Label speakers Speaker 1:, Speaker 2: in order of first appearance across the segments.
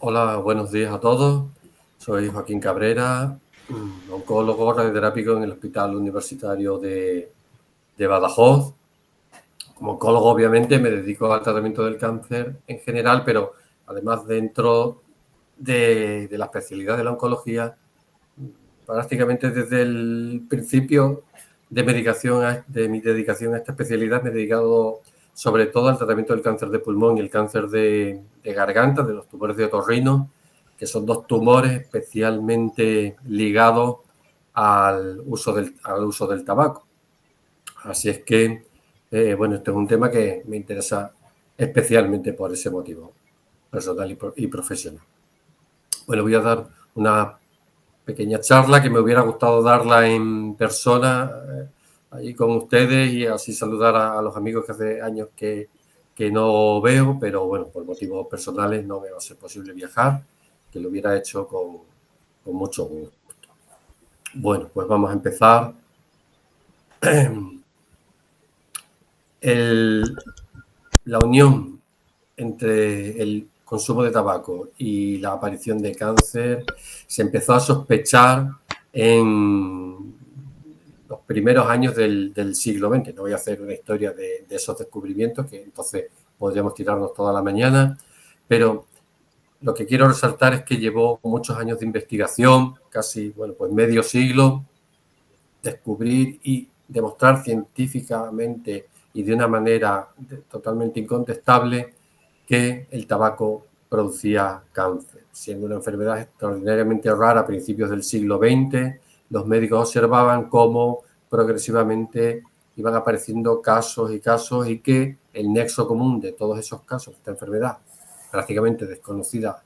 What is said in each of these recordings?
Speaker 1: Hola, buenos días a todos. Soy Joaquín Cabrera, oncólogo radioterápico en el Hospital Universitario de Badajoz. Como oncólogo, obviamente, me dedico al tratamiento del cáncer en general, pero además dentro de la especialidad de la oncología, prácticamente desde el principio de mi dedicación a esta especialidad, me he dedicado sobre todo al tratamiento del cáncer de pulmón y el cáncer de garganta, de los tumores de otorrino, que son dos tumores especialmente ligados al uso del tabaco. Así es que, bueno, este es un tema que me interesa especialmente por ese motivo, personal y profesional. Bueno, voy a dar una pequeña charla que me hubiera gustado darla en persona, allí con ustedes, y así saludar a los amigos que hace años que no veo, pero bueno, por motivos personales no me va a ser posible viajar, que lo hubiera hecho con mucho gusto. Bueno, pues vamos a empezar. La unión entre el consumo de tabaco y la aparición de cáncer se empezó a sospechar en los primeros años del siglo XX. No voy a hacer una historia de esos descubrimientos, que entonces podríamos tirarnos toda la mañana, pero lo que quiero resaltar es que llevó muchos años de investigación, casi, bueno, pues medio siglo, descubrir y demostrar científicamente y de una manera totalmente incontestable que el tabaco producía cáncer. Siendo una enfermedad extraordinariamente rara a principios del siglo XX, los médicos observaban cómo progresivamente iban apareciendo casos y que el nexo común de todos esos casos, esta enfermedad prácticamente desconocida,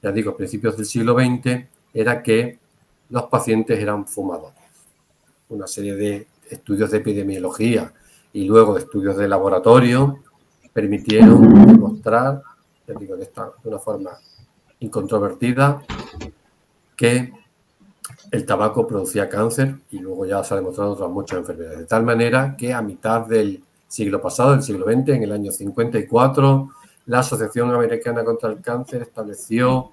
Speaker 1: ya digo, a principios del siglo XX, era que los pacientes eran fumadores. Una serie de estudios de epidemiología y luego de estudios de laboratorio permitieron demostrar, ya digo, de una forma incontrovertida, que el tabaco producía cáncer, y luego ya se ha demostrado otras muchas enfermedades. De tal manera que a mitad del siglo pasado, del siglo XX, en el año 54, la Asociación Americana contra el Cáncer estableció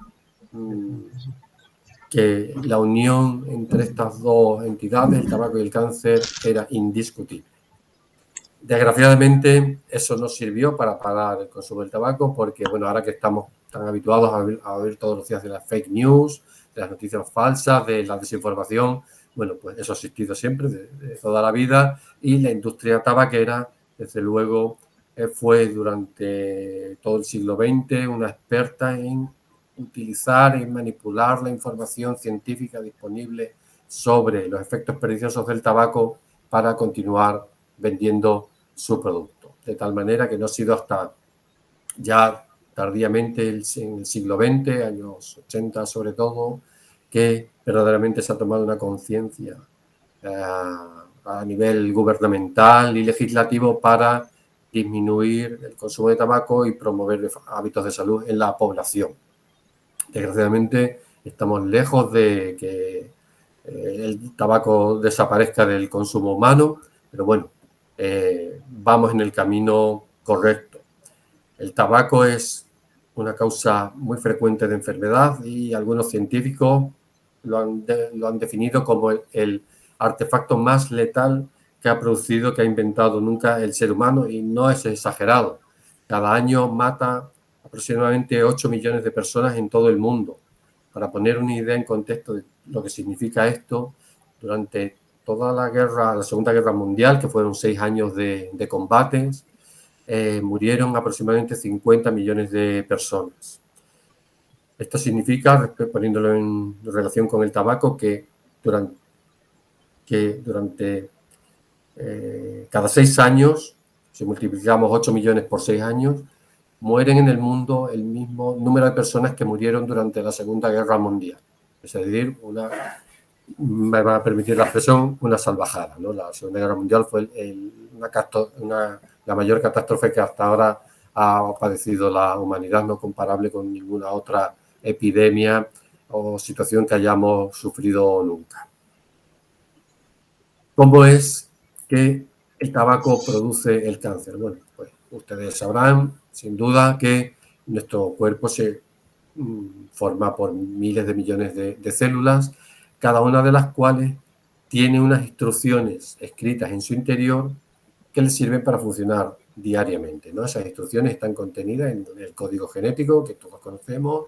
Speaker 1: que la unión entre estas dos entidades, el tabaco y el cáncer, era indiscutible. Desgraciadamente, eso no sirvió para parar el consumo del tabaco, porque, bueno, ahora que estamos tan habituados a oír todos los días de las fake news, de las noticias falsas, de la desinformación, bueno, pues eso ha existido siempre, de toda la vida, y la industria tabaquera, desde luego, fue durante todo el siglo XX una experta en utilizar y manipular la información científica disponible sobre los efectos perniciosos del tabaco para continuar vendiendo su producto. De tal manera que no ha sido hasta ya tardíamente en el siglo XX, años 80 sobre todo, que verdaderamente se ha tomado una conciencia a nivel gubernamental y legislativo para disminuir el consumo de tabaco y promover hábitos de salud en la población. Desgraciadamente estamos lejos de que el tabaco desaparezca del consumo humano, pero bueno, vamos en el camino correcto. El tabaco es una causa muy frecuente de enfermedad y algunos científicos lo han definido como el artefacto más letal que ha producido, que ha inventado nunca el ser humano, y no es exagerado. Cada año mata aproximadamente 8 millones de personas en todo el mundo. Para poner una idea en contexto de lo que significa esto, durante toda la Segunda Guerra Mundial, que fueron 6 años de combates, murieron aproximadamente 50 millones de personas. Esto significa, poniéndolo en relación con el tabaco, que durante cada 6 años, si multiplicamos 8 millones por 6 años, mueren en el mundo el mismo número de personas que murieron durante la Segunda Guerra Mundial. Es decir, me va a permitir la expresión, una salvajada, ¿no? La Segunda Guerra Mundial fue la mayor catástrofe que hasta ahora ha padecido la humanidad, no comparable con ninguna otra epidemia o situación que hayamos sufrido nunca. ¿Cómo es que el tabaco produce el cáncer? Bueno, pues ustedes sabrán, sin duda, que nuestro cuerpo forma por miles de millones de células, cada una de las cuales tiene unas instrucciones escritas en su interior que le sirven para funcionar diariamente, ¿no? Esas instrucciones están contenidas en el código genético que todos conocemos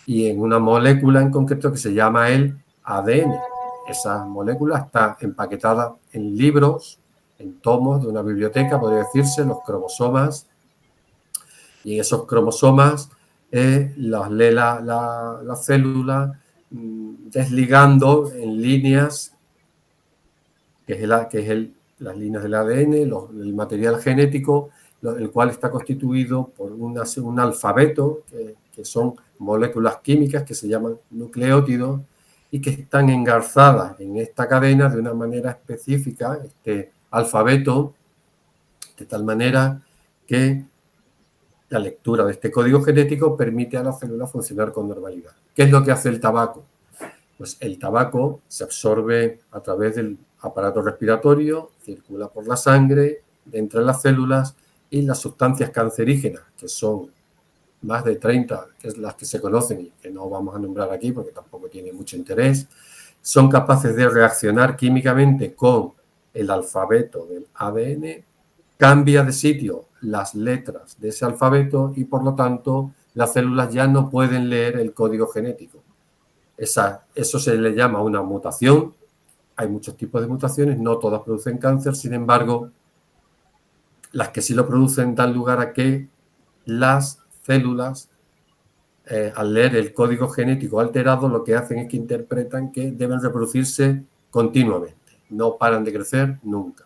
Speaker 1: y en una molécula en concreto que se llama el ADN. Esa molécula está empaquetada en libros, en tomos de una biblioteca, podría decirse, los cromosomas, y en esos cromosomas las lee la célula desligando en líneas, que es las líneas del ADN, el material genético, el cual está constituido por un alfabeto, que son moléculas químicas que se llaman nucleótidos y que están engarzadas en esta cadena de una manera específica, este alfabeto, de tal manera que la lectura de este código genético permite a la célula funcionar con normalidad. ¿Qué es lo que hace el tabaco? Pues el tabaco se absorbe a través del aparato respiratorio, circula por la sangre, entra en las células y las sustancias cancerígenas, que son más de 30, que es las que se conocen y que no vamos a nombrar aquí porque tampoco tiene mucho interés, son capaces de reaccionar químicamente con el alfabeto del ADN, cambia de sitio las letras de ese alfabeto y por lo tanto las células ya no pueden leer el código genético. Eso se le llama una mutación. Hay muchos tipos de mutaciones, no todas producen cáncer, sin embargo, las que sí lo producen dan lugar a que las células, al leer el código genético alterado, lo que hacen es que interpretan que deben reproducirse continuamente, no paran de crecer nunca.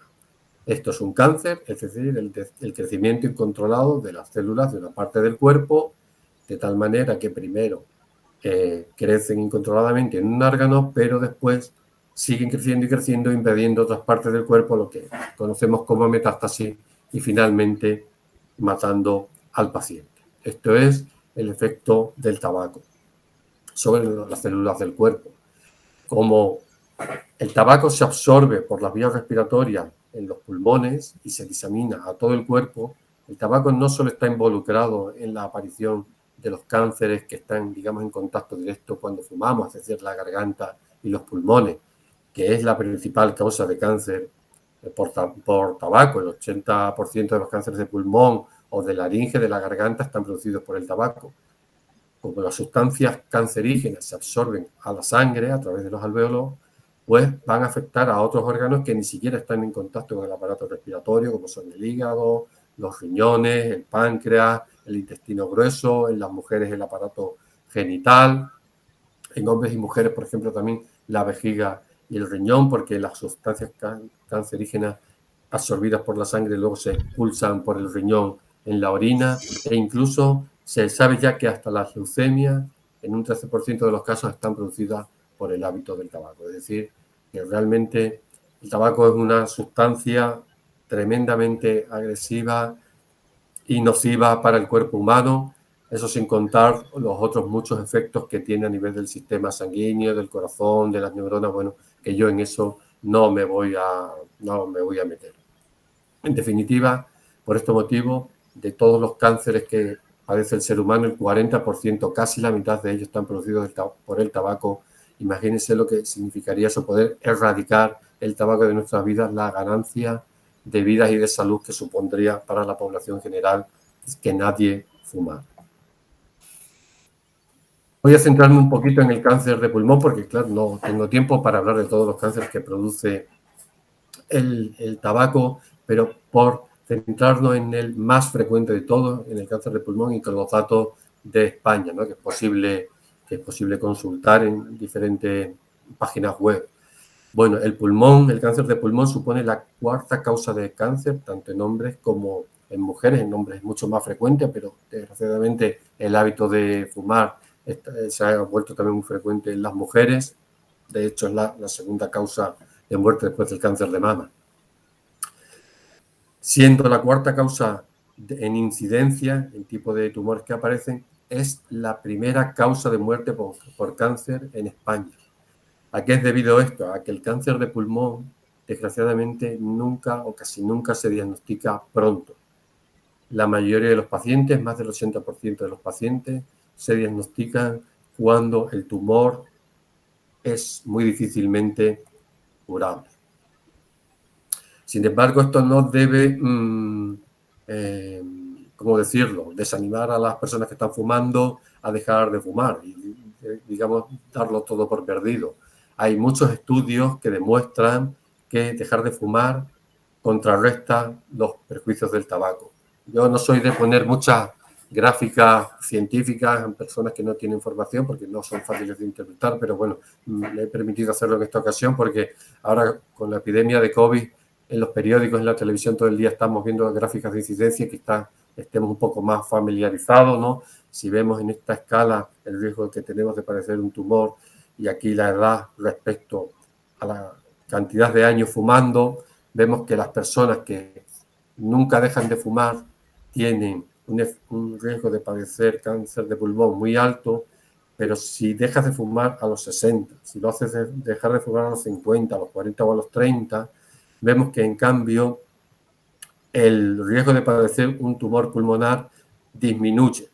Speaker 1: Esto es un cáncer, es decir, el crecimiento incontrolado de las células de una parte del cuerpo, de tal manera que primero crecen incontroladamente en un órgano, pero después siguen creciendo y creciendo, invadiendo otras partes del cuerpo, lo que conocemos como metástasis, y finalmente matando al paciente. Esto es el efecto del tabaco sobre las células del cuerpo. Como el tabaco se absorbe por las vías respiratorias en los pulmones y se disemina a todo el cuerpo, el tabaco no solo está involucrado en la aparición de los cánceres que están, digamos, en contacto directo cuando fumamos, es decir, la garganta y los pulmones, que es la principal causa de cáncer por tabaco. El 80% de los cánceres de pulmón o de laringe, de la garganta, están producidos por el tabaco. Como las sustancias cancerígenas se absorben a la sangre a través de los alvéolos, pues van a afectar a otros órganos que ni siquiera están en contacto con el aparato respiratorio, como son el hígado, los riñones, el páncreas, el intestino grueso, en las mujeres el aparato genital, en hombres y mujeres, por ejemplo, también la vejiga y el riñón, porque las sustancias cancerígenas absorbidas por la sangre luego se expulsan por el riñón en la orina, e incluso se sabe ya que hasta las leucemias, en un 13% de los casos, están producidas por el hábito del tabaco. Es decir, que realmente el tabaco es una sustancia tremendamente agresiva y nociva para el cuerpo humano, eso sin contar los otros muchos efectos que tiene a nivel del sistema sanguíneo, del corazón, de las neuronas, bueno, que yo en eso no me voy a meter. En definitiva, por este motivo, de todos los cánceres que padece el ser humano, el 40%, casi la mitad de ellos están producidos por el tabaco. Imagínense lo que significaría eso, poder erradicar el tabaco de nuestras vidas, la ganancia de vidas y de salud que supondría para la población general que nadie fumara. Voy a centrarme un poquito en el cáncer de pulmón porque, claro, no tengo tiempo para hablar de todos los cánceres que produce el tabaco, pero por centrarnos en el más frecuente de todos, en el cáncer de pulmón, y con los datos de España, ¿no? que es posible consultar en diferentes páginas web. Bueno, el cáncer de pulmón supone la cuarta causa de cáncer, tanto en hombres como en mujeres. En hombres es mucho más frecuente, pero desgraciadamente el hábito de fumar se ha vuelto también muy frecuente en las mujeres. De hecho, es la segunda causa de muerte después del cáncer de mama. Siendo la cuarta causa en incidencia, el tipo de tumores que aparecen, es la primera causa de muerte por cáncer en España. ¿A qué es debido esto? A que el cáncer de pulmón, desgraciadamente, nunca o casi nunca se diagnostica pronto. La mayoría de los pacientes, más del 80% de los pacientes, se diagnostican cuando el tumor es muy difícilmente curable. Sin embargo, esto no debe, ¿cómo decirlo?, desanimar a las personas que están fumando a dejar de fumar y, digamos, darlo todo por perdido. Hay muchos estudios que demuestran que dejar de fumar contrarresta los perjuicios del tabaco. Yo no soy de poner muchas gráficas científicas en personas que no tienen información porque no son fáciles de interpretar, pero bueno, me he permitido hacerlo en esta ocasión porque ahora con la epidemia de COVID en los periódicos, en la televisión todo el día estamos viendo gráficas de incidencia que estemos un poco más familiarizados, ¿no? Si vemos en esta escala el riesgo que tenemos de padecer un tumor y aquí la edad respecto a la cantidad de años fumando, vemos que las personas que nunca dejan de fumar tienen un riesgo de padecer cáncer de pulmón muy alto, pero si dejas de fumar a los 60, si lo haces dejar de fumar a los 50, a los 40 o a los 30, vemos que en cambio el riesgo de padecer un tumor pulmonar disminuye.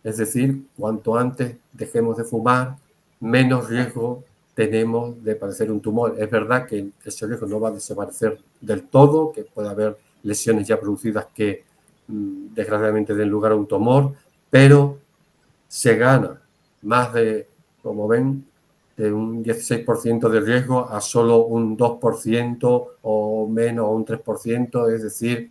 Speaker 1: Es decir, cuanto antes dejemos de fumar, menos riesgo tenemos de padecer un tumor. Es verdad que ese riesgo no va a desaparecer del todo, que puede haber lesiones ya producidas que desgraciadamente den lugar a un tumor, pero se gana más de, como ven, de un 16% de riesgo a solo un 2% o menos, o un 3%, es decir,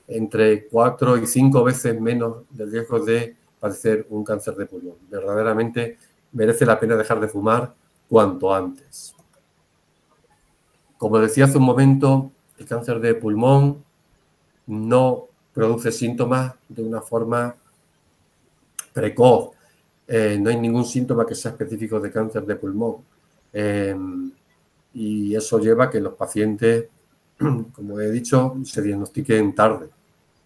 Speaker 1: entre 4 y 5 veces menos de riesgo de padecer un cáncer de pulmón. Verdaderamente merece la pena dejar de fumar cuanto antes. Como decía hace un momento, el cáncer de pulmón no produce síntomas de una forma precoz. No hay ningún síntoma que sea específico de cáncer de pulmón. Y eso lleva a que los pacientes, como he dicho, se diagnostiquen tarde.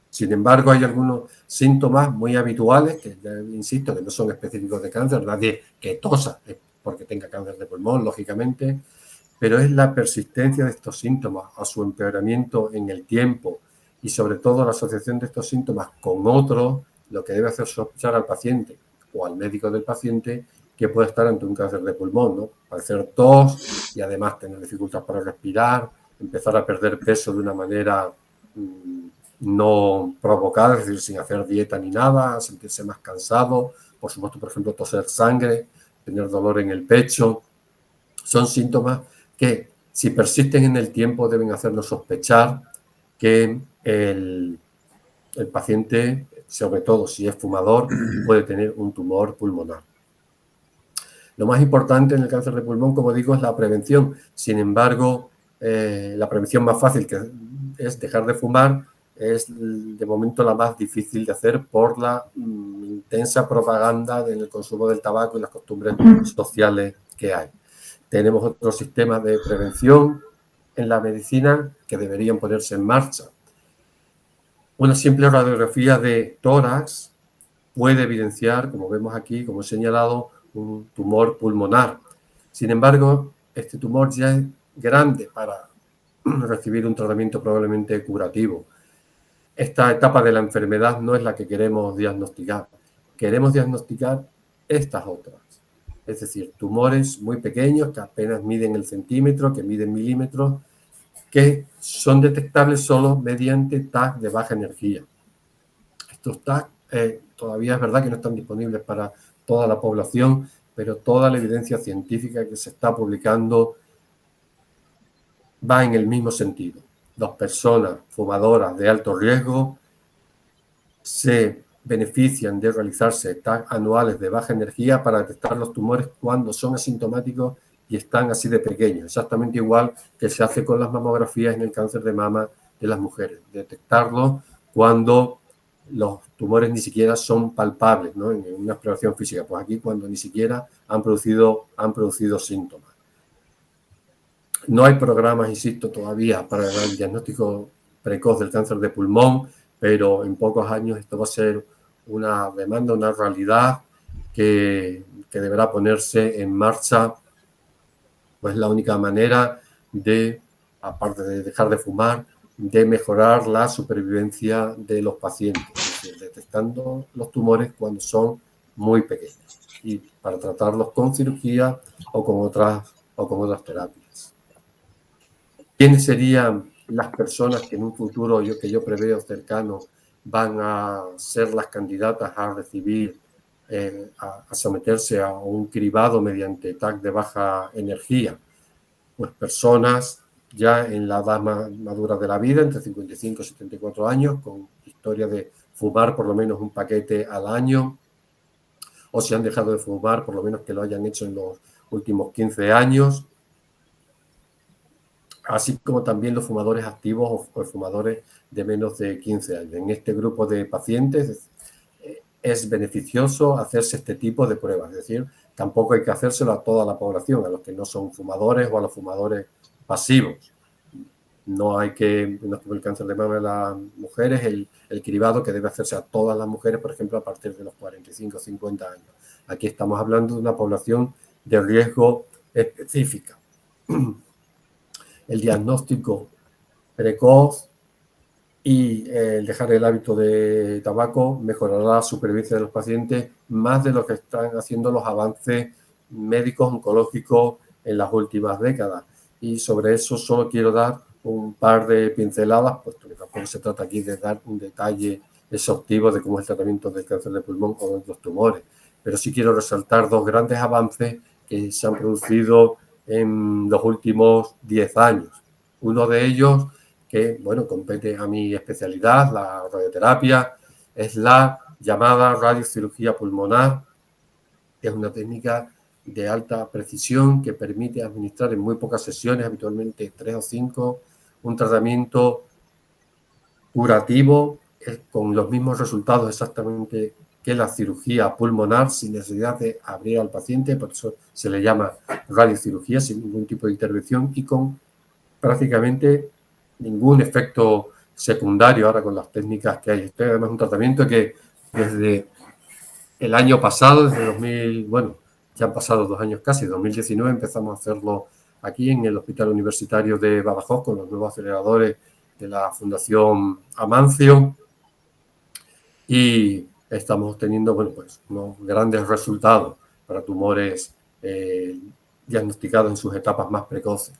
Speaker 1: Sin embargo, hay algunos síntomas muy habituales que, insisto, que no son específicos de cáncer. Nadie que tosa es porque tenga cáncer de pulmón, lógicamente, pero es la persistencia de estos síntomas, a su empeoramiento en el tiempo y sobre todo la asociación de estos síntomas con otros, lo que debe hacer sospechar al paciente o al médico del paciente que puede estar ante un cáncer de pulmón, ¿no? Padecer tos y además tener dificultad para respirar, empezar a perder peso de una manera no provocada, es decir, sin hacer dieta ni nada, sentirse más cansado, por supuesto, por ejemplo, toser sangre, tener dolor en el pecho. Son síntomas que, si persisten en el tiempo, deben hacernos sospechar que el paciente, sobre todo si es fumador, puede tener un tumor pulmonar. Lo más importante en el cáncer de pulmón, como digo, es la prevención. Sin embargo, la prevención más fácil, que es dejar de fumar, es de momento la más difícil de hacer por la intensa propaganda del consumo del tabaco y las costumbres sociales que hay. Tenemos otros sistemas de prevención en la medicina que deberían ponerse en marcha. Una simple radiografía de tórax puede evidenciar, como vemos aquí, como he señalado, un tumor pulmonar. Sin embargo, este tumor ya es grande para recibir un tratamiento probablemente curativo. Esta etapa de la enfermedad no es la que queremos diagnosticar. Queremos diagnosticar estas otras. Es decir, tumores muy pequeños que apenas miden el centímetro, que miden milímetros, que son detectables solo mediante TAC de baja energía. Estos TAC todavía es verdad que no están disponibles para toda la población, pero toda la evidencia científica que se está publicando va en el mismo sentido. Las personas fumadoras de alto riesgo se benefician de realizarse TAC anuales de baja energía para detectar los tumores cuando son asintomáticos y están así de pequeños, exactamente igual que se hace con las mamografías en el cáncer de mama de las mujeres, detectarlos cuando los tumores ni siquiera son palpables, ¿no? En una exploración física, pues aquí cuando ni siquiera han producido síntomas. No hay programas, insisto, todavía para el diagnóstico precoz del cáncer de pulmón, pero en pocos años esto va a ser una demanda, una realidad que deberá ponerse en marcha. Pues la única manera de, aparte de dejar de fumar, de mejorar la supervivencia de los pacientes. Es decir, detectando los tumores cuando son muy pequeños y para tratarlos con cirugía o con otras terapias. ¿Quiénes serían las personas que en un futuro que yo preveo cercano van a ser las candidatas a recibir, a someterse a un cribado mediante TAC de baja energía? Pues personas ya en la edad madura de la vida, entre 55 y 74 años, con historia de fumar por lo menos un paquete al año, o si han dejado de fumar, por lo menos que lo hayan hecho en los últimos 15 años, así como también los fumadores activos o fumadores de menos de 15 años. En este grupo de pacientes es beneficioso hacerse este tipo de pruebas, es decir, tampoco hay que hacérselo a toda la población, a los que no son fumadores o a los fumadores pasivos. No es como el cáncer de mama de las mujeres, el cribado que debe hacerse a todas las mujeres, por ejemplo, a partir de los 45 o 50 años. Aquí estamos hablando de una población de riesgo específica. El diagnóstico precoz y el dejar el hábito de tabaco mejorará la supervivencia de los pacientes más de lo que están haciendo los avances médicos oncológicos en las últimas décadas. Y sobre eso solo quiero dar un par de pinceladas, puesto que tampoco se trata aquí de dar un detalle exhaustivo de cómo es el tratamiento del cáncer de pulmón o de otros tumores. Pero sí quiero resaltar dos grandes avances que se han producido en los últimos 10 años. Uno de ellos, que bueno, compete a mi especialidad, la radioterapia, es la llamada radiocirugía pulmonar, que es una técnica de alta precisión que permite administrar en muy pocas sesiones, habitualmente 3 o 5, un tratamiento curativo con los mismos resultados exactamente que la cirugía pulmonar, sin necesidad de abrir al paciente, por eso se le llama radiocirugía, sin ningún tipo de intervención y con prácticamente ningún efecto secundario ahora con las técnicas que hay. Este es además un tratamiento que desde el año pasado, desde 2000, bueno, ya han pasado 2 años casi, 2019 empezamos a hacerlo aquí en el Hospital Universitario de Badajoz con los nuevos aceleradores de la Fundación Amancio y estamos teniendo, bueno, pues unos grandes resultados para tumores diagnosticados en sus etapas más precoces.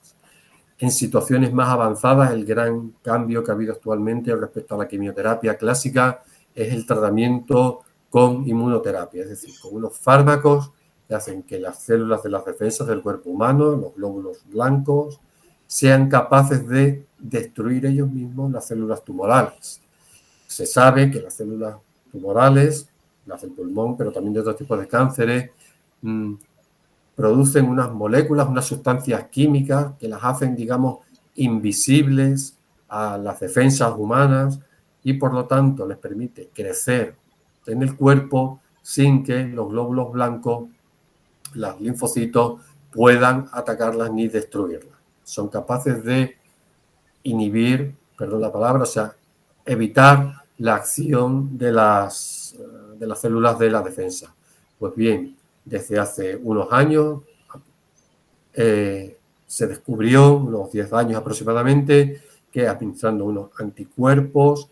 Speaker 1: En situaciones más avanzadas, el gran cambio que ha habido actualmente respecto a la quimioterapia clásica es el tratamiento con inmunoterapia, es decir, con unos fármacos que hacen que las células de las defensas del cuerpo humano, los glóbulos blancos, sean capaces de destruir ellos mismos las células tumorales. Se sabe que las células tumorales, las del pulmón, pero también de otros tipos de cánceres, producen unas moléculas, unas sustancias químicas que las hacen, digamos, invisibles a las defensas humanas y por lo tanto les permite crecer en el cuerpo sin que los glóbulos blancos, los linfocitos, puedan atacarlas ni destruirlas. Son capaces de inhibir, perdón la palabra, o sea, evitar la acción de las células de la defensa. Pues bien, desde hace unos años se descubrió, unos 10 años aproximadamente, que administrando unos anticuerpos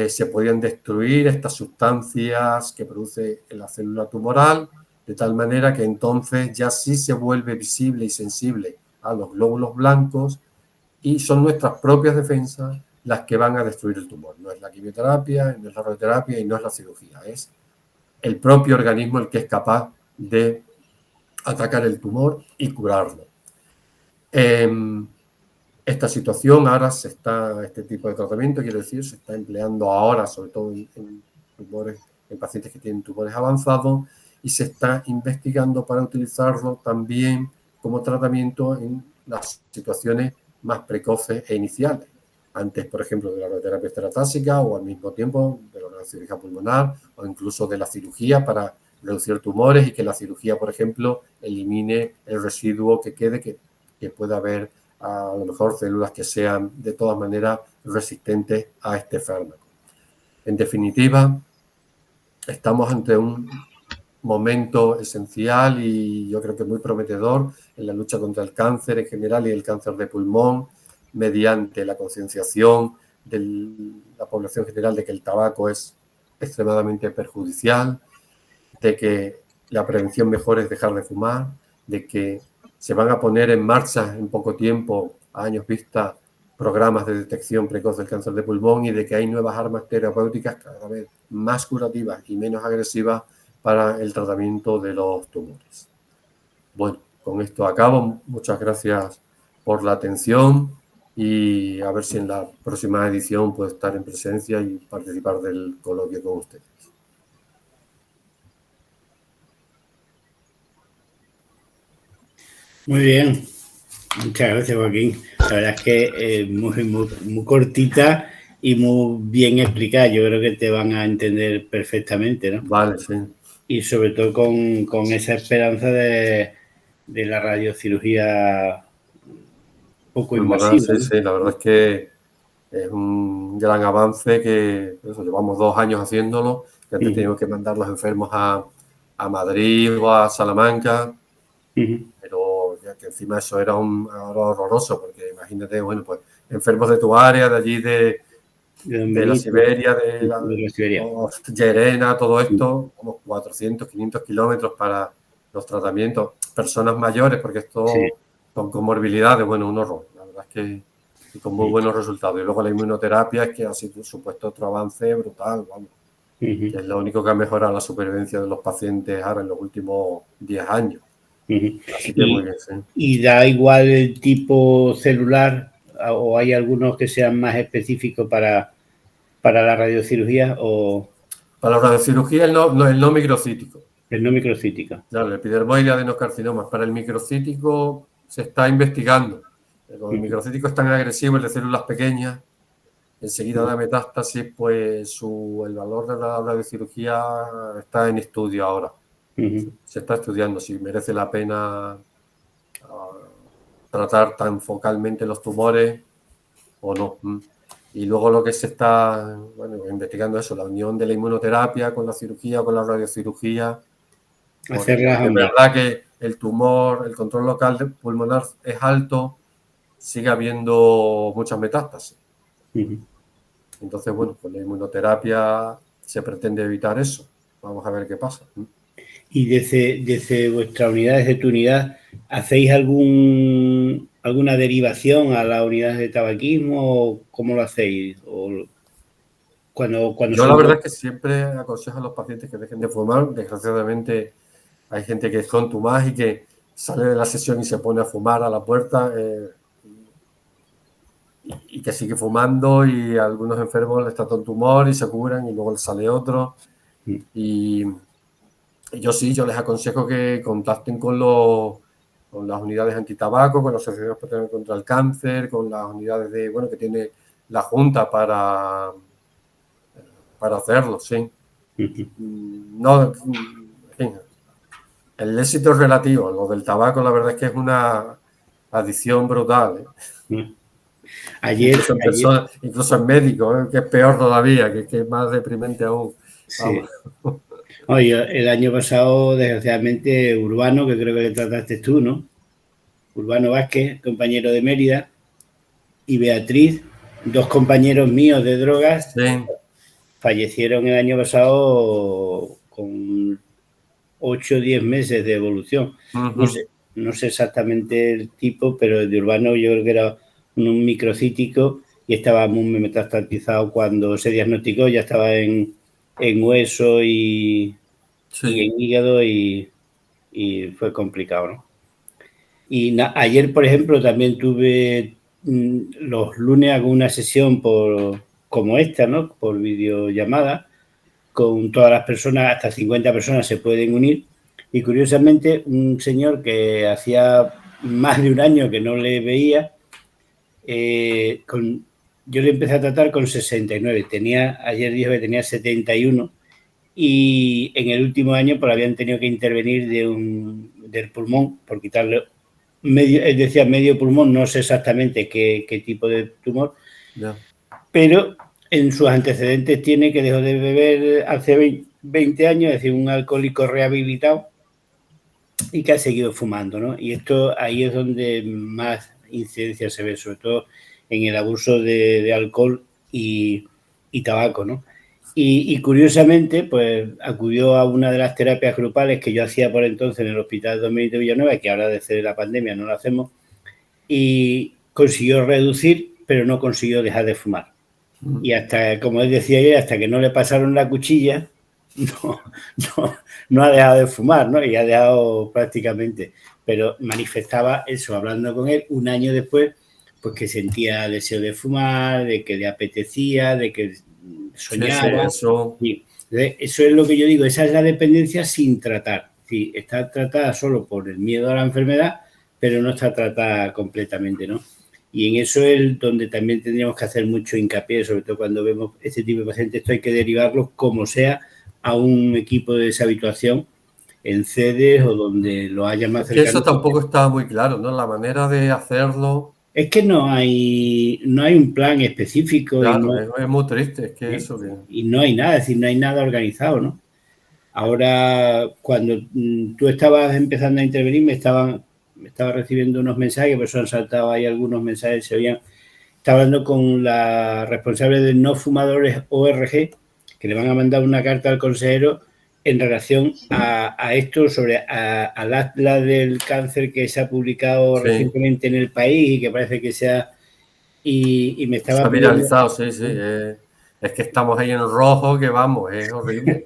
Speaker 1: se podían destruir estas sustancias que produce la célula tumoral, de tal manera que entonces ya sí se vuelve visible y sensible a los glóbulos blancos y son nuestras propias defensas las que van a destruir el tumor. No es la quimioterapia, no es la radioterapia y no es la cirugía, es el propio organismo el que es capaz de atacar el tumor y curarlo. Esta situación ahora este tipo de tratamiento, quiero decir, se está empleando ahora, sobre todo en pacientes que tienen tumores avanzados, y se está investigando para utilizarlo también como tratamiento en las situaciones más precoces e iniciales. Antes, por ejemplo, de la radioterapia estereotáxica o al mismo tiempo de la cirugía pulmonar o incluso de la cirugía para reducir tumores y que la cirugía, por ejemplo, elimine el residuo que quede, que pueda haber a lo mejor células que sean de todas maneras resistentes a este fármaco. En definitiva, estamos ante un momento esencial y yo creo que muy prometedor en la lucha contra el cáncer en general y el cáncer de pulmón mediante la concienciación de la población general de que el tabaco es extremadamente perjudicial, de que la prevención mejor es dejar de fumar, de que se van a poner en marcha en poco tiempo, a años vista, programas de detección precoz del cáncer de pulmón y de que hay nuevas armas terapéuticas cada vez más curativas y menos agresivas para el tratamiento de los tumores. Bueno, con esto acabo. Muchas gracias por la atención y a ver si en la próxima edición puedo estar en presencia y participar del coloquio con ustedes.
Speaker 2: Muy bien, muchas gracias, Joaquín. La verdad es que muy cortita y muy bien explicada. Yo creo que te van a entender perfectamente, ¿no?
Speaker 1: Vale, sí.
Speaker 2: Y sobre todo con esa esperanza de la radiocirugía poco
Speaker 1: Pulmonar,
Speaker 2: invasiva,
Speaker 1: sí,
Speaker 2: ¿no?
Speaker 1: sí, la verdad es que es un gran avance que llevamos 2 años haciéndolo, que antes teníamos que mandar los enfermos a Madrid o a Salamanca, pero ya que encima eso era horroroso, porque imagínate, bueno, pues enfermos de tu área, de allí de la Siberia, de la
Speaker 2: Siberia.
Speaker 1: Llerena, todo esto, como 400, 500 kilómetros para los tratamientos, personas mayores, porque esto son comorbilidades, bueno, un horror, la verdad es que y con muy buenos resultados. Y luego la inmunoterapia es que ha sido supuesto otro avance brutal, vamos, que es lo único que ha mejorado la supervivencia de los pacientes ahora en los últimos 10 años. Así que muy bien, sí.
Speaker 2: ¿Y da igual el tipo celular o hay algunos que sean más específicos para la radiocirugía o...?
Speaker 1: Para la radiocirugía el no microcítico.
Speaker 2: El no microcítico.
Speaker 1: Claro, el epidermoide adenocarcinoma. Para el microcítico se está investigando. Como el microcítico es tan agresivo, el de células pequeñas, enseguida da metástasis, pues el valor de la radiocirugía está en estudio ahora. Se está estudiando si merece la pena tratar tan focalmente los tumores o no. Y luego lo que se está investigando eso, la unión de la inmunoterapia con la cirugía, con la radiocirugía. Porque es verdad que el tumor, el control local pulmonar es alto, sigue habiendo muchas metástasis. Entonces, bueno, con la inmunoterapia se pretende evitar eso. Vamos a ver qué pasa.
Speaker 2: Y desde vuestra unidad, desde tu unidad, ¿hacéis alguna derivación a las unidades de tabaquismo? ¿Cómo lo hacéis?
Speaker 1: Yo la verdad es que siempre aconsejo a los pacientes que dejen de fumar. Desgraciadamente hay gente que es contumaz y que sale de la sesión y se pone a fumar a la puerta y que sigue fumando y a algunos enfermos les trata un tumor y se curan y luego les sale otro. Y yo les aconsejo que contacten con las unidades antitabaco, con las asociaciones contra el cáncer, con las unidades que tiene la Junta para hacerlo, sí. No, el éxito es relativo. Lo del tabaco, la verdad es que es una adicción brutal. Incluso en médicos, que es peor todavía, que es más deprimente aún.
Speaker 2: Sí. Oye, el año pasado, desgraciadamente, Urbano, que creo que le trataste tú, ¿no? Urbano Vázquez, compañero de Mérida, y Beatriz, 2 compañeros míos de drogas, fallecieron el año pasado con 8 o 10 meses de evolución. No sé exactamente el tipo, pero el de Urbano yo creo que era un microcítico y estaba muy metastatizado cuando se diagnosticó, ya estaba en hueso y en hígado y fue complicado, ¿no? Y ayer, por ejemplo, también tuve los lunes hago una sesión como esta, ¿no? Por videollamada, con todas las personas, hasta 50 personas se pueden unir. Y curiosamente, un señor que hacía más de un año que no le veía, yo le empecé a tratar con 69. Ayer dijo que tenía 71 y en el último año pues habían tenido que intervenir del pulmón por quitarle medio pulmón, no sé exactamente qué tipo de tumor, pero en sus antecedentes tiene que dejó de beber hace 20 años, es decir, un alcohólico rehabilitado y que ha seguido fumando, ¿no? Y esto ahí es donde más incidencia se ve, sobre todo en el abuso de alcohol y tabaco, ¿no? Y curiosamente, pues acudió a una de las terapias grupales que yo hacía por entonces en el Hospital Don Benito Villanueva, que ahora desde la pandemia no lo hacemos, y consiguió reducir, pero no consiguió dejar de fumar. Y hasta, como él decía ayer, hasta que no le pasaron la cuchilla, no ha dejado de fumar, ¿no? Y ha dejado prácticamente, pero manifestaba eso, hablando con él un año después, pues que sentía deseo de fumar, de que le apetecía, de que soñaba.
Speaker 1: Sí, eso.
Speaker 2: Sí. Eso es lo que yo digo, esa es la dependencia sin tratar. Sí, está tratada solo por el miedo a la enfermedad, pero no está tratada completamente, ¿no? Y en eso es donde también tendríamos que hacer mucho hincapié, sobre todo cuando vemos este tipo de pacientes, esto hay que derivarlos como sea a un equipo de deshabituación en sedes o donde lo haya más
Speaker 1: Que
Speaker 2: cercano.
Speaker 1: eso tampoco está muy claro, ¿no? La manera de hacerlo.
Speaker 2: Es que no hay un plan específico
Speaker 1: Claro, es muy triste, es que eso que.
Speaker 2: y no hay nada, es decir, no hay nada organizado, ¿no? Ahora, cuando tú estabas empezando a intervenir, me estaba recibiendo unos mensajes, por eso han saltado ahí algunos mensajes, se oían. Estaba hablando con la responsable de No Fumadores ORG, que le van a mandar una carta al consejero en relación a esto, sobre al atlas del cáncer que se ha publicado recientemente en el país y que parece que sea. Y me
Speaker 1: Se
Speaker 2: estaba
Speaker 1: ha
Speaker 2: pidiendo.
Speaker 1: viralizado, sí, sí. Es que estamos ahí en rojo, que vamos, es horrible.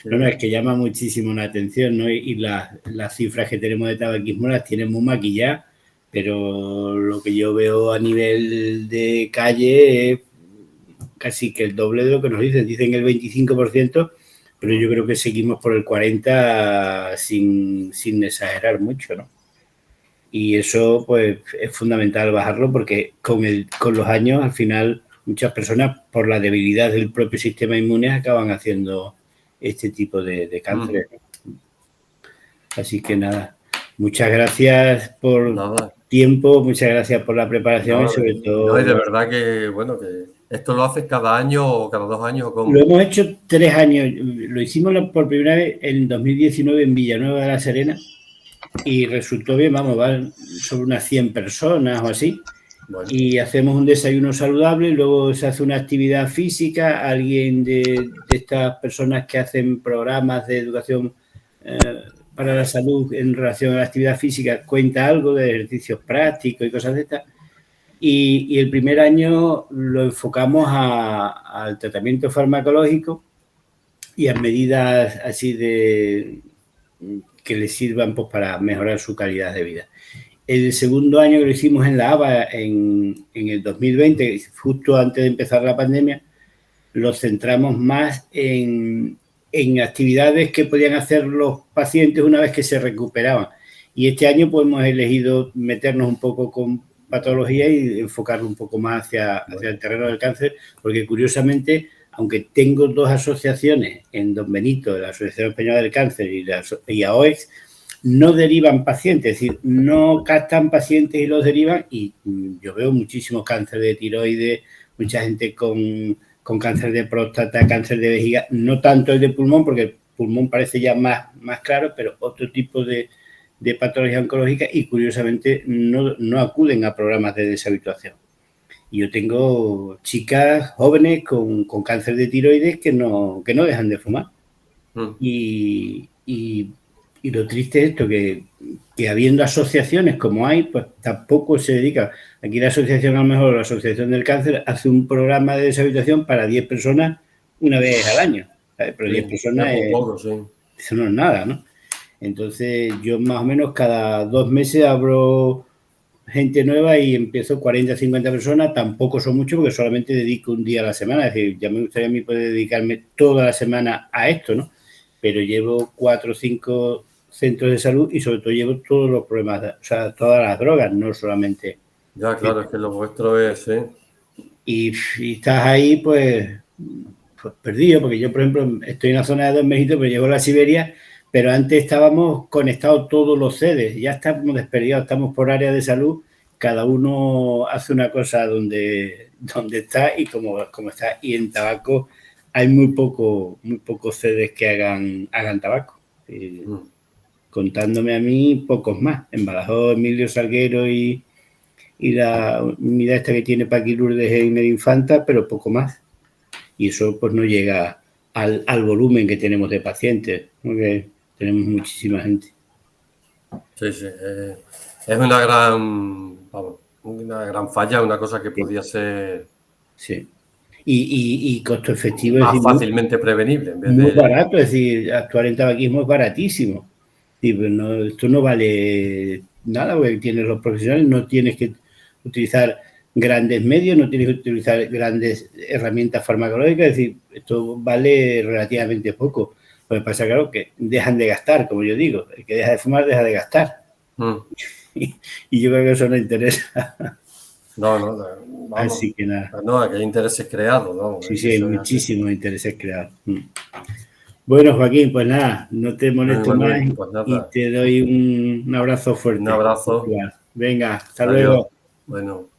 Speaker 2: No, es que llama muchísimo la atención, ¿no? Y las cifras que tenemos de tabaquismo las tienen muy maquilladas, pero lo que yo veo a nivel de calle es casi que el doble de lo que nos dicen el 25%, pero yo creo que seguimos por el 40% sin exagerar mucho, ¿no? Y eso, pues, es fundamental bajarlo porque con los años, al final, muchas personas, por la debilidad del propio sistema inmune, acaban haciendo este tipo de cánceres. Así que nada, muchas gracias por tiempo, muchas gracias por la preparación y sobre todo.
Speaker 1: No, y de verdad que, bueno, que esto lo haces cada año o cada 2 años o cómo.
Speaker 2: Lo hemos hecho 3 años, lo hicimos por primera vez en 2019 en Villanueva de la Serena y resultó bien, vamos, van sobre unas 100 personas o así. Bueno. Y hacemos un desayuno saludable, luego se hace una actividad física, alguien de estas personas que hacen programas de educación para la salud en relación a la actividad física cuenta algo de ejercicios prácticos y cosas de estas. Y el primer año lo enfocamos al tratamiento farmacológico y a medidas así de que les sirvan pues, para mejorar su calidad de vida. El segundo año que lo hicimos en la ABA en el 2020, justo antes de empezar la pandemia, lo centramos más en actividades que podían hacer los pacientes una vez que se recuperaban. Y este año pues hemos elegido meternos un poco con patología y enfocarlo un poco más hacia el terreno del cáncer, porque curiosamente, aunque tengo 2 asociaciones en Don Benito, la Asociación Española del Cáncer y AOEX, no derivan pacientes, es decir, no captan pacientes y los derivan, y yo veo muchísimos cáncer de tiroides, mucha gente con cáncer de próstata, cáncer de vejiga, no tanto el de pulmón, porque el pulmón parece ya más claro, pero otro tipo de patología oncológica y curiosamente no acuden a programas de deshabituación. Y yo tengo chicas jóvenes con cáncer de tiroides que no dejan de fumar. Y lo triste es esto, que habiendo asociaciones como hay, pues tampoco se dedica. Aquí la asociación, a lo mejor la Asociación del Cáncer, hace un programa de deshabituación para 10 personas una vez al año. ¿Sabes? Pero 10 personas eso no es nada, ¿no? Entonces yo más o menos cada 2 meses abro gente nueva y empiezo 40, 50 personas, tampoco son muchos porque solamente dedico un día a la semana, es decir, ya me gustaría a mí poder dedicarme toda la semana a esto, ¿no? Pero llevo 4 o 5 centros de salud y sobre todo llevo todos los problemas, o sea, todas las drogas, no solamente.
Speaker 1: Ya, claro, es que lo vuestro es,
Speaker 2: Y estás ahí, pues perdido, porque yo, por ejemplo, estoy en la zona de Don Benito, pero llego a la Siberia, pero antes estábamos conectados todos los sedes, ya estamos desperdigados, estamos por área de salud, cada uno hace una cosa donde está y como está. Y en tabaco hay muy pocos sedes que hagan tabaco. Contándome a mí, pocos más. En Badajoz, Emilio Salguero y la unidad esta que tiene Paqui Lourdes en Infanta, pero poco más. y eso pues no llega al volumen que tenemos de pacientes, porque tenemos muchísima gente.
Speaker 1: Sí, sí. Es una gran falla, una cosa que podía ser
Speaker 2: sí. Y costo efectivo.
Speaker 1: más
Speaker 2: Es decir,
Speaker 1: fácilmente prevenible. En vez
Speaker 2: muy
Speaker 1: de...
Speaker 2: barato, es decir, actuar en tabaquismo es baratísimo. Sí, pero no, esto no vale nada, porque tienes los profesionales, no tienes que utilizar grandes medios, no tienes que utilizar grandes herramientas farmacológicas, es decir, esto vale relativamente poco. Lo que pasa, claro, que dejan de gastar, como yo digo, el que deja de fumar deja de gastar. Y yo creo que eso no interesa.
Speaker 1: No, vamos.
Speaker 2: Así que nada.
Speaker 1: No, que hay intereses creados, ¿no?
Speaker 2: Sí, sí, hay muchísimos intereses creados. Bueno, Joaquín, pues nada, no te molesto más
Speaker 1: Pues
Speaker 2: y
Speaker 1: nada.
Speaker 2: te doy un abrazo fuerte.
Speaker 1: Un abrazo.
Speaker 2: Venga, hasta
Speaker 1: Adiós.
Speaker 2: luego.
Speaker 1: Bueno.